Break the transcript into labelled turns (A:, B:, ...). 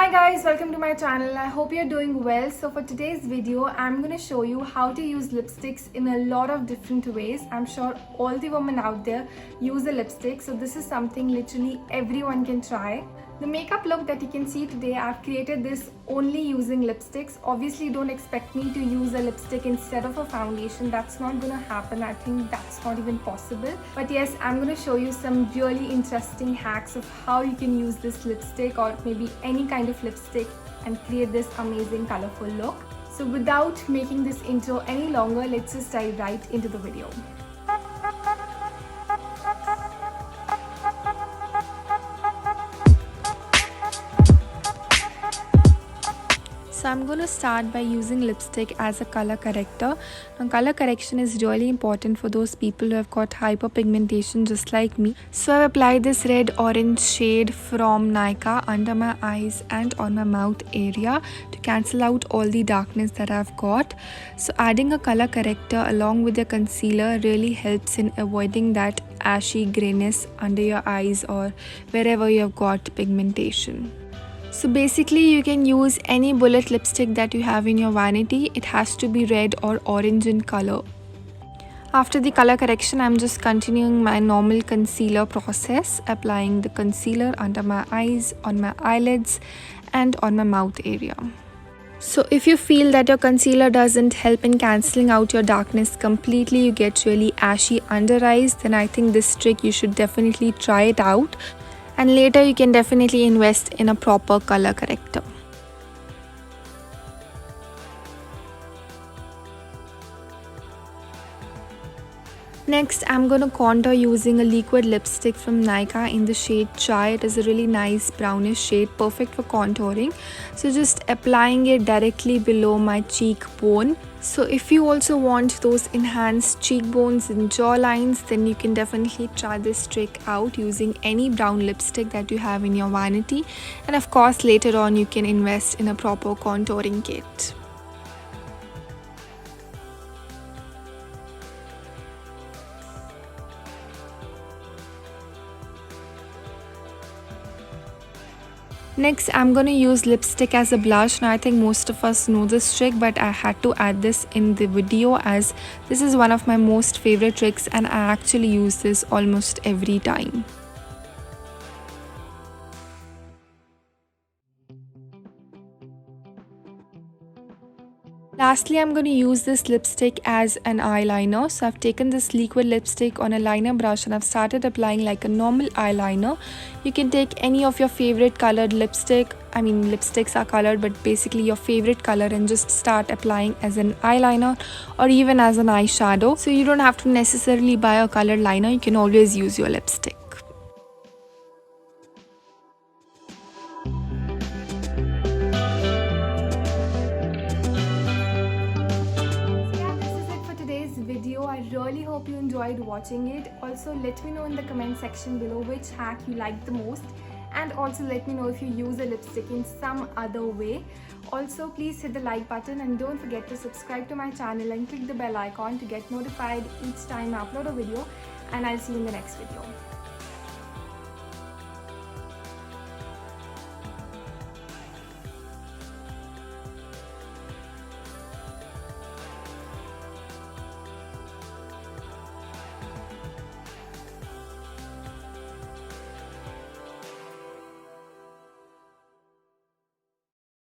A: Hi guys, welcome to my channel. I hope you're doing well. So for today's video, I'm going to show you how to use lipsticks in a lot of different ways. I'm sure all the women out there use a lipstick, so this is something literally everyone can try. The makeup look that you can see today, I've created this only using lipsticks. Obviously, don't expect me to use a lipstick instead of a foundation. That's not gonna happen. I think that's not even possible. But yes, I'm gonna show you some really interesting hacks of how you can use this lipstick or maybe any kind of lipstick and create this amazing colorful look. So without making this intro any longer, let's just dive right into the video. So I'm going to start by using lipstick as a color corrector. And color correction is really important for those people who have got hyperpigmentation just like me. So I've applied this red orange shade from Nykaa under my eyes and on my mouth area to cancel out all the darkness that I've got. So adding a color corrector along with your concealer really helps in avoiding that ashy grayness under your eyes or wherever you've got pigmentation. So basically you can use any bullet lipstick that you have in your vanity. It has to be red or orange in color. After the color correction, I'm just continuing my normal concealer process, applying the concealer under my eyes, on my eyelids and on my mouth area. So if you feel that your concealer doesn't help in cancelling out your darkness completely, you get really ashy under eyes, then I think this trick you should definitely try it out. And later you can definitely invest in a proper color corrector. Next, I'm going to contour using a liquid lipstick from Nykaa in the shade Chai. It is a really nice brownish shade, perfect for contouring. So just applying it directly below my cheekbone. So if you also want those enhanced cheekbones and jawlines, then you can definitely try this trick out using any brown lipstick that you have in your vanity. And of course, later on you can invest in a proper contouring kit. Next, I'm going to use lipstick as a blush. Now I think most of us know this trick, but I had to add this in the video as this is one of my most favorite tricks and I actually use this almost every time. Lastly, I'm going to use this lipstick as an eyeliner. So I've taken this liquid lipstick on a liner brush and I've started applying like a normal eyeliner. You can take any of your favorite colored lipstick. I mean, lipsticks are colored, but basically your favorite color, and just start applying as an eyeliner or even as an eyeshadow. So you don't have to necessarily buy a colored liner. You can always use your lipstick. Video. I really hope you enjoyed watching it. Also, let me know in the comment section below which hack you liked the most, and also let me know if you use a lipstick in some other way. Also, please hit the like button and don't forget to subscribe to my channel and click the bell icon to get notified each time I upload a video, and I'll see you in the next video.